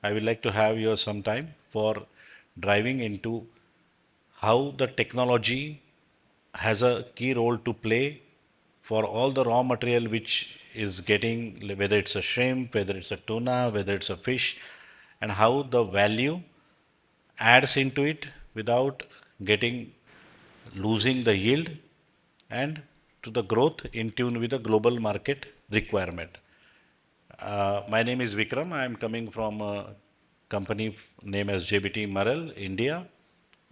I would like to have your some time for driving into how the technology has a key role to play for all the raw material which is getting, whether it's a shrimp, whether it's a tuna, whether it's a fish, and how the value adds into it without getting losing the yield and to the growth in tune with the global market requirement. My name is Vikram. I am coming from a company named as JBT Marel, India.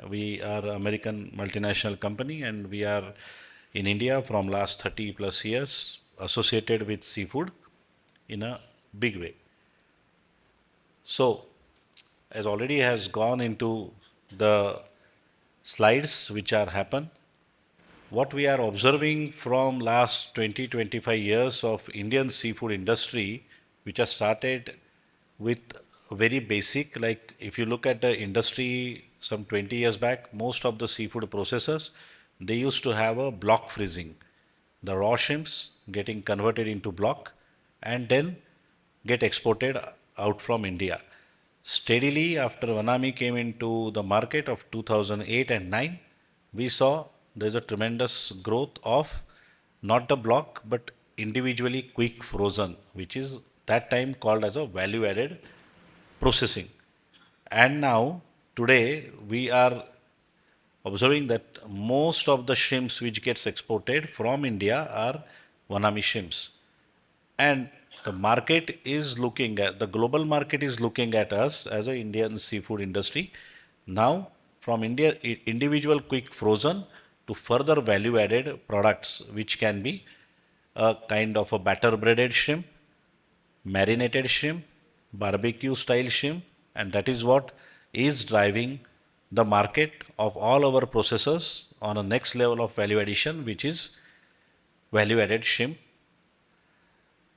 We are an American multinational company and we are in India from last 30 plus years associated with seafood in a big way. So, as already has gone into the slides which are happen, what we are observing from last 20-25 years of Indian seafood industry, which has started with very basic, like if you look at the industry some 20 years back, most of the seafood processors, they used to have a block freezing. The raw shrimps getting converted into block and then get exported out from India. Steadily after Vanami came into the market of 2008 and 9, we saw there's a tremendous growth of not the block but individually quick frozen, which is that time called as a value added processing. And now today we are observing that most of the shrimps which gets exported from India are Vanami shrimps. And the market is looking at, the global market is looking at us as an Indian seafood industry. Now from India, individual quick frozen to further value added products, which can be a kind of a batter breaded shrimp, marinated shrimp, barbecue style shrimp, and that is what is driving the market of all our processors on a next level of value addition, which is value added shrimp.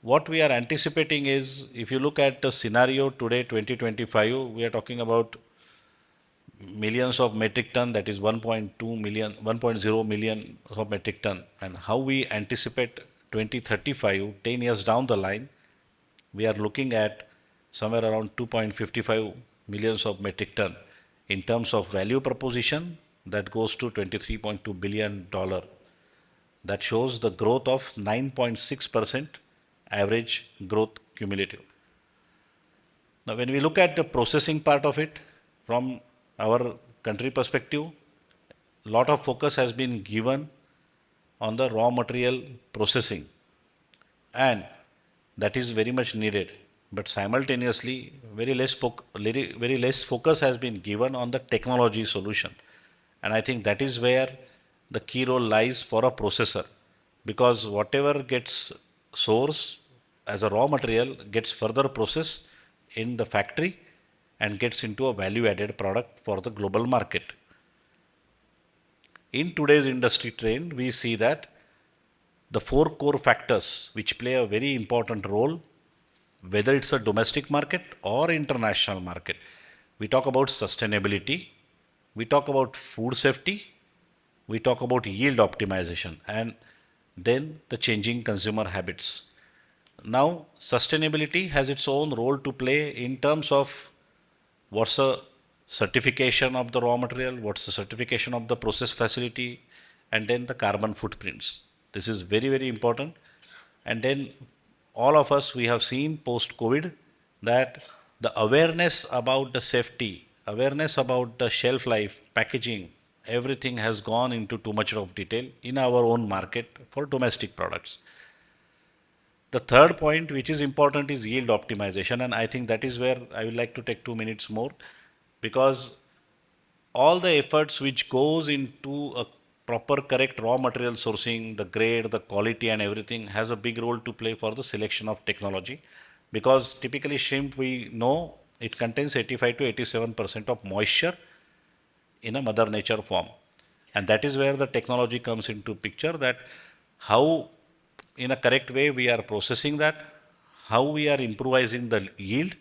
What we are anticipating is, if you look at the scenario today, 2025, we are talking about millions of metric ton, that is 1.2 million, 1.0 million of metric ton. And how we anticipate 2035, 10 years down the line, we are looking at somewhere around 2.55 millions of metric ton. In terms of value proposition, that goes to $23.2 billion. That shows the growth of 9.6% average growth cumulative. Now, when we look at the processing part of it, from our country perspective, a lot of focus has been given on the raw material processing, and that is very much needed. But simultaneously, very less focus has been given on the technology solution. And I think that is where the key role lies for a processor, because whatever gets sourced as a raw material gets further processed in the factory and gets into a value added product for the global market. In today's industry trend, we see that the four core factors which play a very important role, whether it's a domestic market or international market. We talk about sustainability, we talk about food safety, we talk about yield optimization, and then the changing consumer habits. Now, sustainability has its own role to play in terms of what's the certification of the raw material, what's the certification of the process facility, and then the carbon footprints. This is very, very important. And then all of us, we have seen post-COVID that the awareness about the safety, awareness about the shelf life, packaging, everything has gone into too much of detail in our own market for domestic products. The third point which is important is yield optimization, and I think that is where I would like to take 2 minutes more, because all the efforts which goes into a proper correct raw material sourcing, the grade, the quality and everything has a big role to play for the selection of technology, because typically shrimp, we know it contains 85 to 87% of moisture in a mother nature form. And that is where the technology comes into picture, that how in a correct way we are processing that, how we are improvising the yield,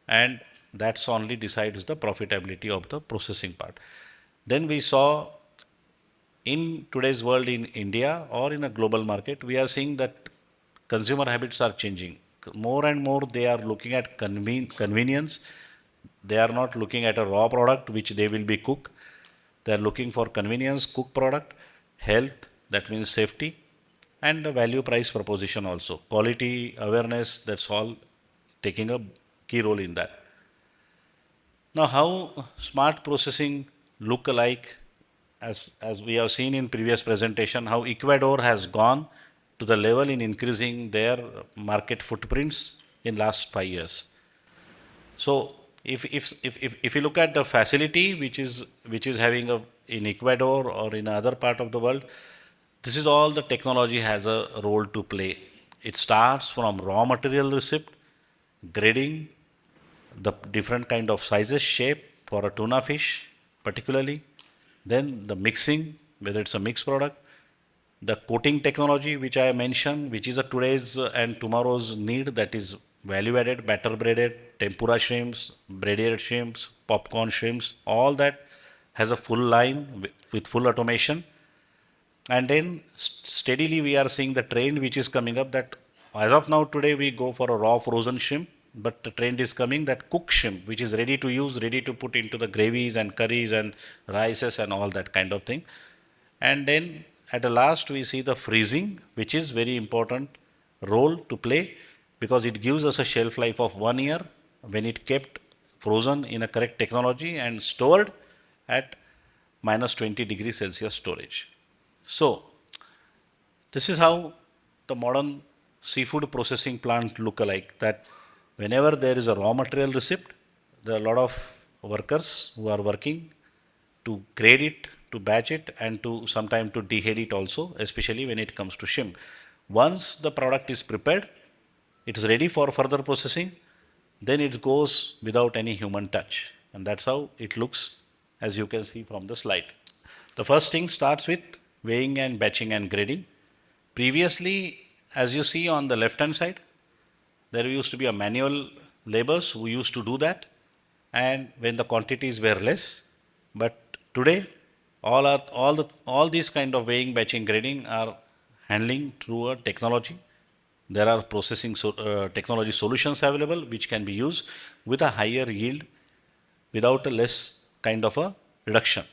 and that's only decides the profitability of the processing part. Then we saw in today's world in India or in a global market, we are seeing that consumer habits are changing. More and more they are looking at convenience, They are not looking at a raw product which they will be cooked. They are looking for convenience, cook product, health, that means safety, and the value price proposition also. Quality, awareness, that's all taking a key role in that. Now, how smart processing look alike, as we have seen in previous presentation, how Ecuador has gone to the level in increasing their market footprints in last 5 years. So if you look at the facility which is having a in Ecuador or in other part of the world, this is all the technology has a role to play. It starts from raw material receipt, grading, the different kind of sizes, shape for a tuna fish particularly, then the mixing, whether it's a mixed product, the coating technology which I mentioned, which is a today's and tomorrow's need, that is value added, batter breaded, tempura shrimps, breaded shrimps, popcorn shrimps, all that has a full line with full automation. And then steadily we are seeing the trend which is coming up that as of now today we go for a raw frozen shrimp, but the trend is coming that cooked shrimp which is ready to use, ready to put into the gravies and curries and rices and all that kind of thing. And then at the last we see the freezing, which is very important role to play because it gives us a shelf life of 1 year when it kept frozen in a correct technology and stored at minus 20 degrees Celsius storage. So this is how the modern seafood processing plant look alike, that whenever there is a raw material receipt, there are a lot of workers who are working to grade it, to batch it, and to sometime to dehead it also, especially when it comes to shrimp. Once the product is prepared, it is ready for further processing, then it goes without any human touch. And that's how it looks, as you can see from the slide. The first thing starts with weighing and batching and grading. Previously, as you see on the left hand side, there used to be a manual laborers who used to do that, and when the quantities were less. But today, all these kind of weighing, batching, grading are handling through a technology. There are processing technology solutions available which can be used with a higher yield without a less kind of a reduction.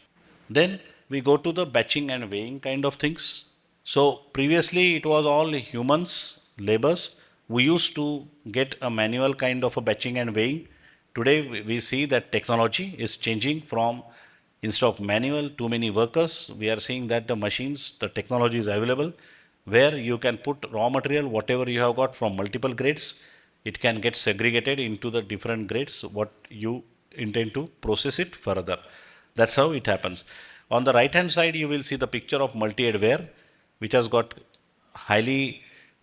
Then we go to the batching and weighing kind of things. So previously it was all humans, laborers. We used to get a manual kind of a batching and weighing. Today we see that technology is changing from instead of manual, too many workers, we are seeing that the machines, the technology is available where you can put raw material, whatever you have got from multiple grades, it can get segregated into the different grades, what you intend to process it further. That's how it happens. On the right hand side, you will see the picture of multi-adware, which has got highly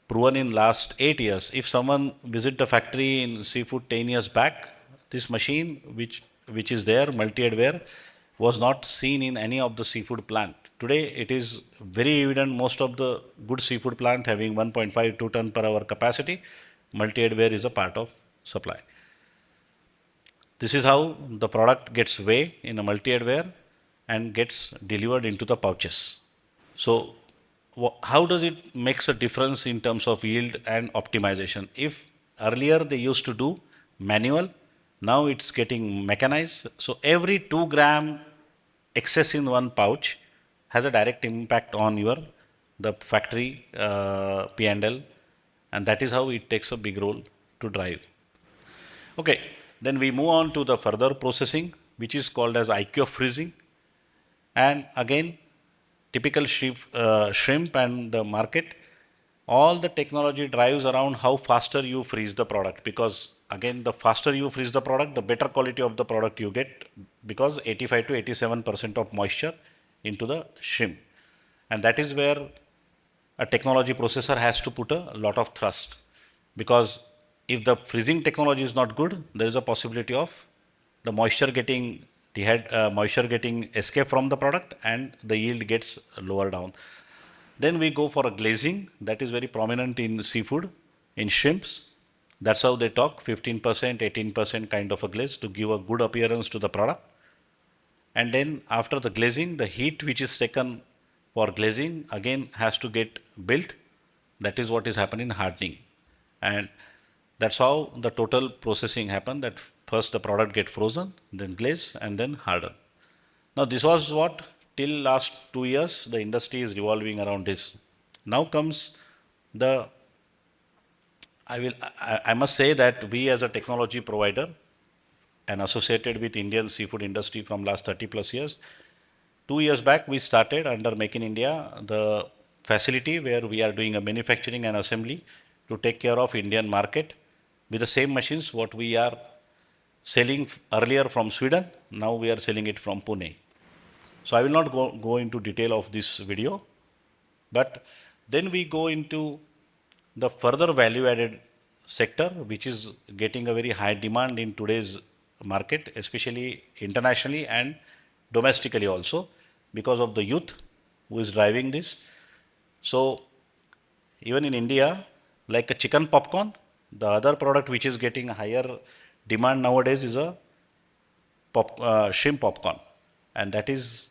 proven in last 8 years. If someone visit the factory in seafood 10 years back, this machine which is there, multi-adware, was not seen in any of the seafood plant. Today it is very evident most of the good seafood plant having 1.5 2 ton per hour capacity, multi-adware is a part of supply. This is how the product gets weighed in a multi-adware and gets delivered into the pouches. So how does it makes a difference in terms of yield and optimization? If earlier they used to do manual, now it's getting mechanized. So every 2 gram excess in one pouch has a direct impact on the factory P&L, and that is how it takes a big role to drive. Okay, then we move on to the further processing, which is called as IQ freezing. And again, typical shrimp and the market, all the technology drives around how faster you freeze the product, because again, the faster you freeze the product, the better quality of the product you get, because 85 to 87% of moisture into the shrimp. And that is where a technology processor has to put a lot of thrust, because if the freezing technology is not good, there is a possibility of the moisture getting escape from the product and the yield gets lower down. Then we go for a glazing, that is very prominent in seafood, in shrimps. That's how they talk, 15%, 18% kind of a glaze to give a good appearance to the product. And then after the glazing, the heat which is taken for glazing again has to get built. That is what is happening in hardening. And that's how the total processing happen, that first the product get frozen, then glaze, and then harden. Now this was what till last 2 years the industry is revolving around this. Now comes the, I must say that we as a technology provider and associated with Indian seafood industry from last 30 plus years, 2 years back we started under Make in India the facility where we are doing a manufacturing and assembly to take care of Indian market with the same machines what we are selling earlier from Sweden, now we are selling it from Pune. So I will not go into detail of this video, but then we go into the further value added sector, which is getting a very high demand in today's market, especially internationally and domestically also, because of the youth who is driving this. So even in India, like a chicken popcorn, the other product which is getting higher demand nowadays is a shrimp popcorn, and that is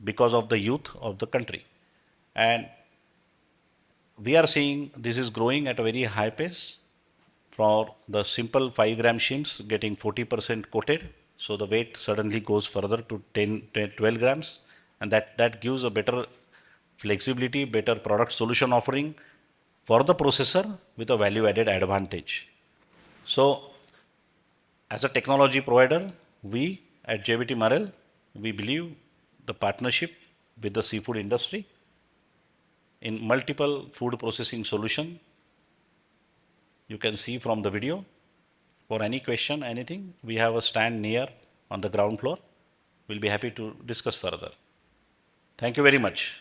because of the youth of the country. And we are seeing this is growing at a very high pace. For the simple 5 gram shrimps getting 40% coated, so the weight suddenly goes further to 12 grams, and that gives a better flexibility, better product solution offering for the processor with a value added advantage. So as a technology provider, we at JBT Marel, we believe the partnership with the seafood industry in multiple food processing solution. You can see from the video. For any question, anything, we have a stand near on the ground floor. We'll be happy to discuss further. Thank you very much.